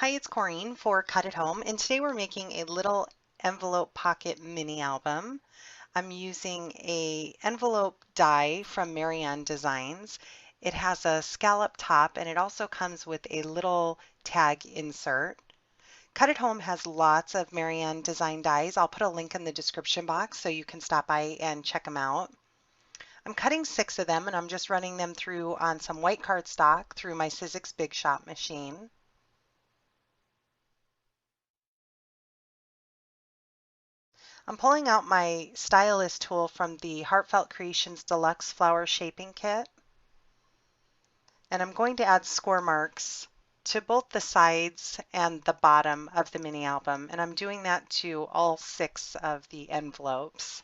Hi, it's Corrine for Cut at Home, and today we're making a little envelope pocket mini album. I'm using a envelope die from Marianne Designs. It has a scallop top and it also comes with a little tag insert. Cut at Home has lots of Marianne Design dies. I'll put a link in the description box so you can stop by and check them out. I'm cutting 6 of them and I'm just running them through on some white cardstock through my Sizzix Big Shot machine. I'm pulling out my stylus tool from the Heartfelt Creations Deluxe Flower Shaping Kit, and I'm going to add score marks to both the sides and the bottom of the mini album, and I'm doing that to all 6 of the envelopes.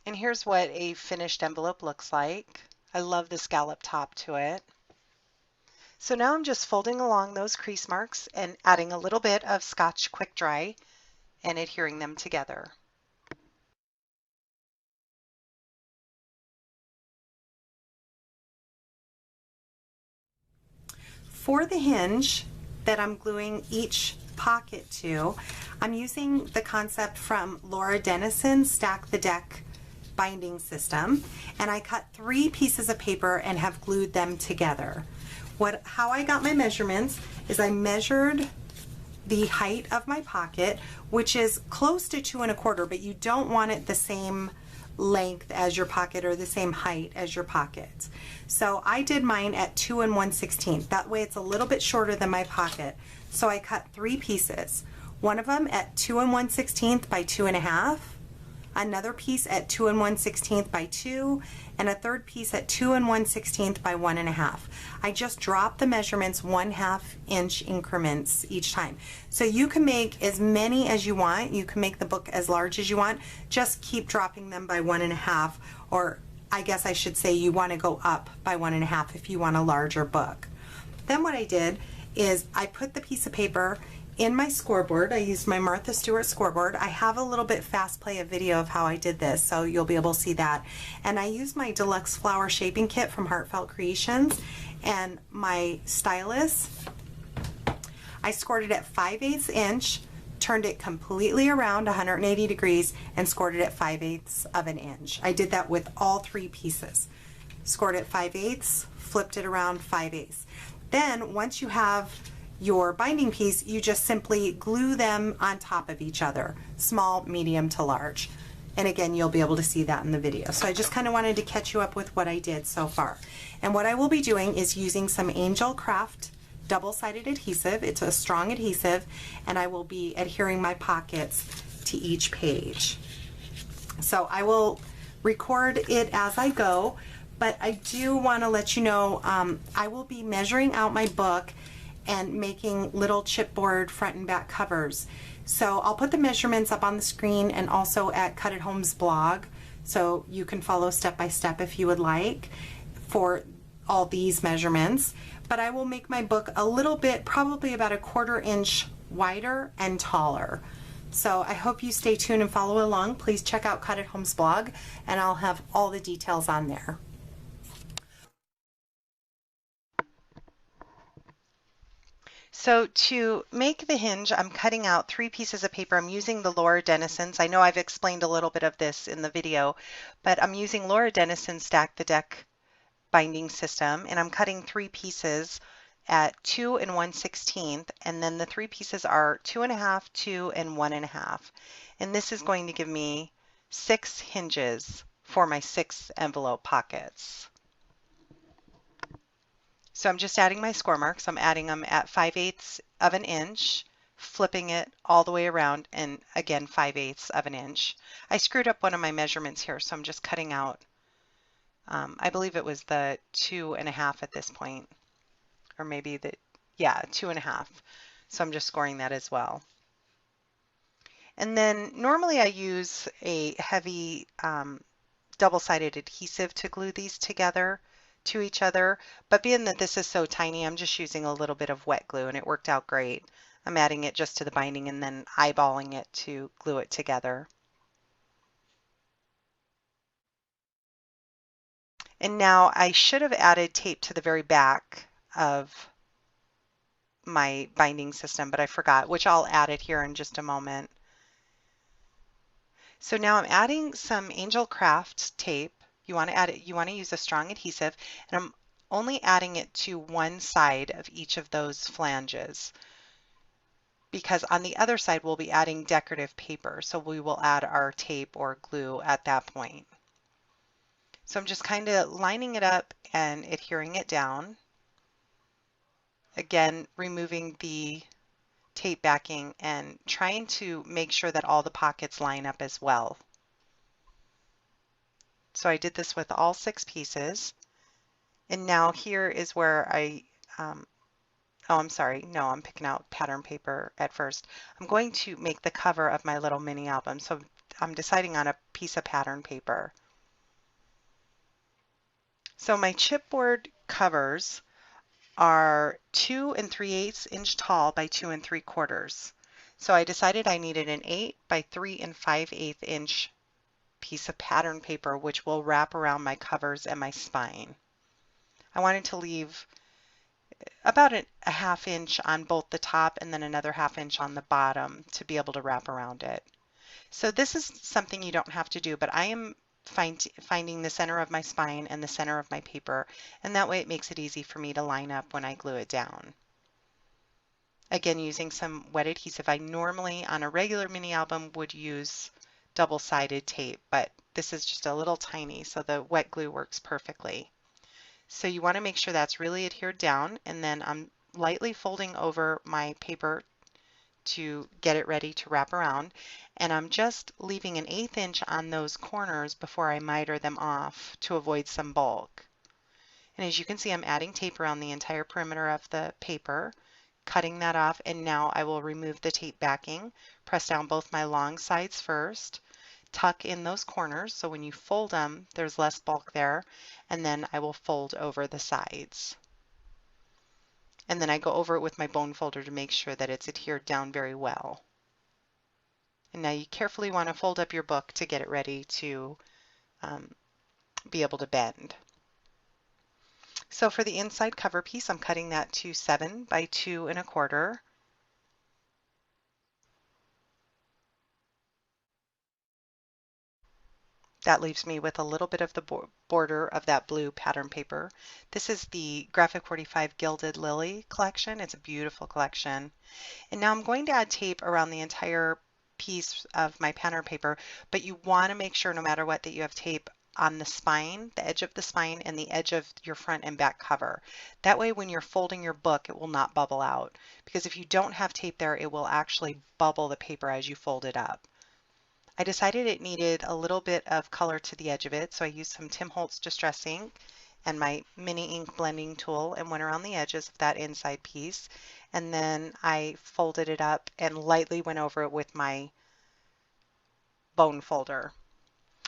And here's what a finished envelope looks like. I love the scallop top to it. So now I'm just folding along those crease marks and adding a little bit of Scotch Quick Dry and adhering them together. For the hinge that I'm gluing each pocket to, I'm using the concept from Laura Dennison's Stack the Deck binding system, and I cut 3 pieces of paper and have glued them together. How I got my measurements is I measured the height of my pocket, which is close to 2 1/4, but you don't want it the same length as your pocket or the same height as your pocket. So I did mine at 2 1/16. That way it's a little bit shorter than my pocket. So I cut 3 pieces. One of them at 2 1/16 by 2 1/2, another piece at 2 1/16 by 2, and a third piece at 2 1/16 by 1 1/2. I just dropped the measurements 1/2 inch increments each time. So you can make as many as you want. You can make the book as large as you want. Just keep dropping them by 1 1/2, or I guess I should say you want to go up by 1 1/2 if you want a larger book. Then what I did is I put the piece of paper in my scoreboard. I used my Martha Stewart scoreboard. I have a little bit fast play a video of how I did this, so you'll be able to see that. And I used my Deluxe Flower Shaping Kit from Heartfelt Creations and my stylus. I scored it at 5/8 inch, turned it completely around 180 degrees, and scored it at 5/8 of an inch. I did that with all 3 pieces. Scored it 5/8, flipped it around 5/8. Then once you have your binding piece, you just simply glue them on top of each other, small, medium to large. And again, you'll be able to see that in the video. So I just kind of wanted to catch you up with what I did so far. And what I will be doing is using some Angel Craft double-sided adhesive. It's a strong adhesive, and I will be adhering my pockets to each page. So I will record it as I go, but I do want to let you know I will be measuring out my book and making little chipboard front and back covers. So I'll put the measurements up on the screen and also at Cut at Home's blog, so you can follow step by step if you would like for all these measurements. But I will make my book a little bit, probably about 1/4 inch wider and taller. So I hope you stay tuned and follow along. Please check out Cut at Home's blog, and I'll have all the details on there. So to make the hinge, I'm cutting out 3 pieces of paper. I'm using the Laura Dennison's. I know I've explained a little bit of this in the video, but I'm using Laura Dennison's Stack the Deck binding system, and I'm cutting 3 pieces at 2 1/16, and then the 3 pieces are 2 1/2, 2, and 1 1/2. And this is going to give me 6 hinges for my 6 envelope pockets. So I'm just adding my score marks. I'm adding them at 5/8 of an inch, flipping it all the way around, and again 5/8 of an inch. I screwed up one of my measurements here, so I'm just cutting out, I believe it was the 2 1/2 at this point, or maybe the, yeah, 2 1/2. So I'm just scoring that as well. And then normally I use a heavy double-sided adhesive to glue these together to each other, but being that this is so tiny, I'm just using a little bit of wet glue, and it worked out great. I'm adding it just to the binding and then eyeballing it to glue it together. And now I should have added tape to the very back of my binding system, but I forgot, which I'll add it here in just a moment. So now I'm adding some Angel Craft tape. You want to add it, you want to use a strong adhesive, and I'm only adding it to one side of each of those flanges, because on the other side we'll be adding decorative paper, so we will add our tape or glue at that point. So I'm just kind of lining it up and adhering it down. Again, removing the tape backing and trying to make sure that all the pockets line up as well. So I did this with all 6 pieces. And now here is where oh, I'm sorry, no, I'm picking out pattern paper at first. I'm going to make the cover of my little mini album. So I'm deciding on a piece of pattern paper. So my chipboard covers are 2 3/8 inch tall by 2 3/4. So I decided I needed an 8 by 3 5/8 inch piece of pattern paper, which will wrap around my covers and my spine. I wanted to leave about a ½ inch on both the top and then another ½ inch on the bottom to be able to wrap around it. So this is something you don't have to do, but I am finding the center of my spine and the center of my paper, and that way it makes it easy for me to line up when I glue it down. Again, using some wet adhesive. I normally on a regular mini album would use double-sided tape, but this is just a little tiny, so the wet glue works perfectly. So you want to make sure that's really adhered down, and then I'm lightly folding over my paper to get it ready to wrap around, and I'm just leaving an 1/8 inch on those corners before I miter them off to avoid some bulk. And as you can see, I'm adding tape around the entire perimeter of the paper, cutting that off, and now I will remove the tape backing, press down both my long sides first, tuck in those corners so when you fold them there's less bulk there, and then I will fold over the sides. And then I go over it with my bone folder to make sure that it's adhered down very well. And now you carefully want to fold up your book to get it ready to be able to bend. So for the inside cover piece, I'm cutting that to 7 by 2 1/4. That leaves me with a little bit of the border of that blue pattern paper. This is the Graphic 45 Gilded Lily collection. It's a beautiful collection. And now I'm going to add tape around the entire piece of my pattern paper, but you want to make sure no matter what that you have tape on the spine, the edge of the spine, and the edge of your front and back cover. That way when you're folding your book, it will not bubble out, because if you don't have tape there, it will actually bubble the paper as you fold it up. I decided it needed a little bit of color to the edge of it, so I used some Tim Holtz Distress ink and my mini ink blending tool and went around the edges of that inside piece, and then I folded it up and lightly went over it with my bone folder.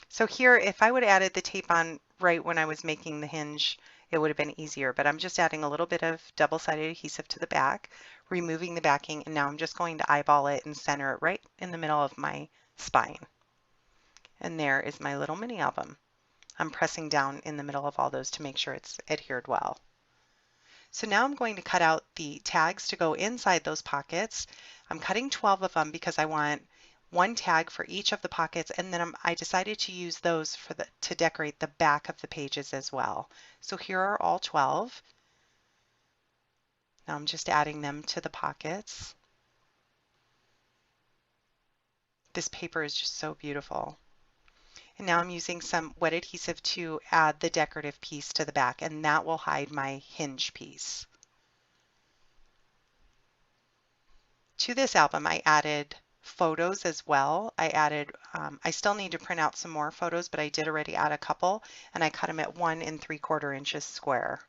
So here, if I would have added the tape on right when I was making the hinge, it would have been easier, but I'm just adding a little bit of double-sided adhesive to the back, removing the backing, and now I'm just going to eyeball it and center it right in the middle of my spine. And there is my little mini album. I'm pressing down in the middle of all those to make sure it's adhered well. So now I'm going to cut out the tags to go inside those pockets. I'm cutting 12 of them because I want one tag for each of the pockets, and then I decided to use those for to decorate the back of the pages as well. So here are all 12. Now I'm just adding them to the pockets. This paper is just so beautiful. And now I'm using some wet adhesive to add the decorative piece to the back, and that will hide my hinge piece. To this album, I added photos as well. I still need to print out some more photos, but I did already add a couple, and I cut them at 1 3/4 inches square.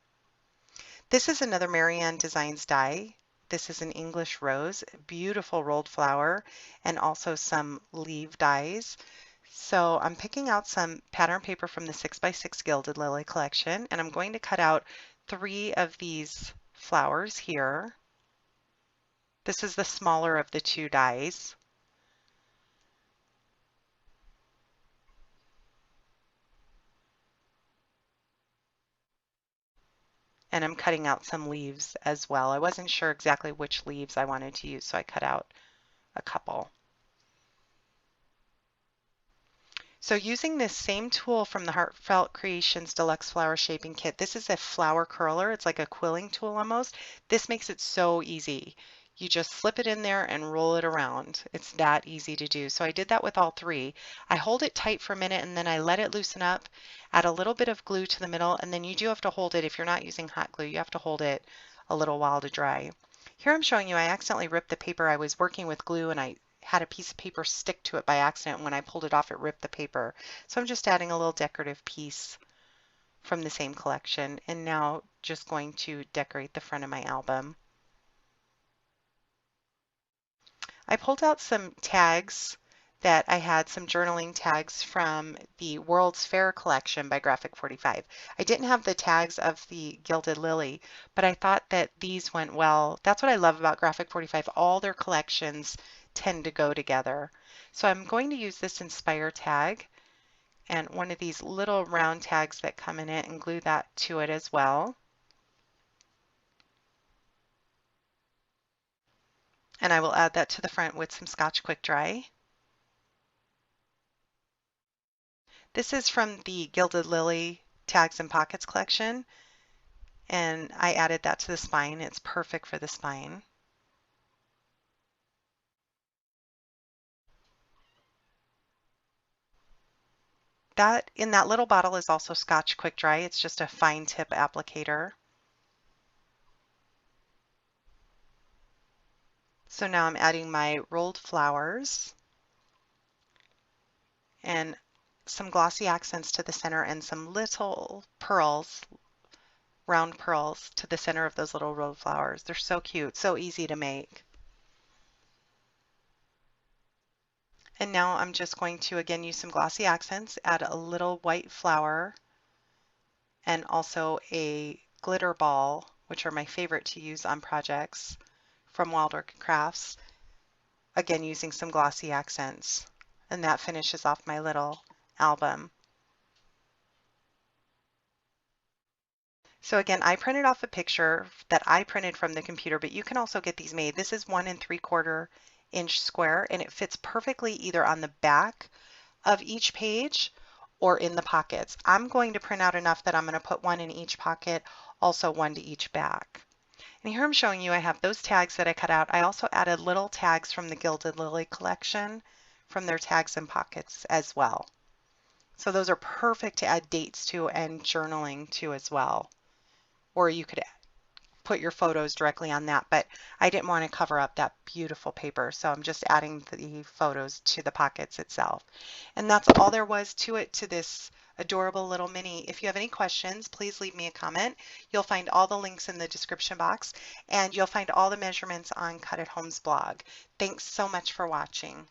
This is another Marianne Designs die. This is an English rose, beautiful rolled flower, and also some leaf dies. So I'm picking out some pattern paper from the 6x6 Gilded Lily collection, and I'm going to cut out 3 of these flowers here. This is the smaller of the 2 dies. And I'm cutting out some leaves as well. I wasn't sure exactly which leaves I wanted to use, so I cut out a couple. So using this same tool from the Heartfelt Creations Deluxe Flower Shaping Kit, this is a flower curler. It's like a quilling tool almost. This makes it so easy. You just slip it in there and roll it around. It's that easy to do. So I did that with all three. I hold it tight for a minute and then I let it loosen up, add a little bit of glue to the middle, and then you do have to hold it. If you're not using hot glue, you have to hold it a little while to dry. Here I'm showing you I accidentally ripped the paper. I was working with glue and I had a piece of paper stick to it by accident. When I pulled it off, it ripped the paper. So I'm just adding a little decorative piece from the same collection, and now just going to decorate the front of my album. I pulled out some tags that I had, some journaling tags from the World's Fair collection by Graphic45. I didn't have the tags of the Gilded Lily, but I thought that these went well. That's what I love about Graphic45. All their collections tend to go together. So I'm going to use this Inspire tag and one of these little round tags that come in it and glue that to it as well. And I will add that to the front with some Scotch Quick Dry. This is from the Gilded Lily Tags and Pockets collection, and I added that to the spine. It's perfect for the spine. That in that little bottle is also Scotch Quick Dry. It's just a fine tip applicator. So now I'm adding my rolled flowers and some glossy accents to the center and some little pearls, round pearls to the center of those little rolled flowers. They're so cute, so easy to make. And now I'm just going to again use some glossy accents, add a little white flower and also a glitter ball, which are my favorite to use on projects from Wild Orchid Crafts. Again, using some glossy accents. And that finishes off my little album. So again, I printed off a picture that I printed from the computer, but you can also get these made. This is 1 3/4 inch square, and it fits perfectly either on the back of each page or in the pockets. I'm going to print out enough that I'm going to put one in each pocket, also one to each back. And here I'm showing you I have those tags that I cut out. I also added little tags from the Gilded Lily collection from their tags and pockets as well. So those are perfect to add dates to and journaling to as well. Or you could put your photos directly on that, but I didn't want to cover up that beautiful paper, so I'm just adding the photos to the pockets itself. And that's all there was to it, to this adorable little mini. If you have any questions, please leave me a comment. You'll find all the links in the description box, and you'll find all the measurements on Cut at Home's blog. Thanks so much for watching.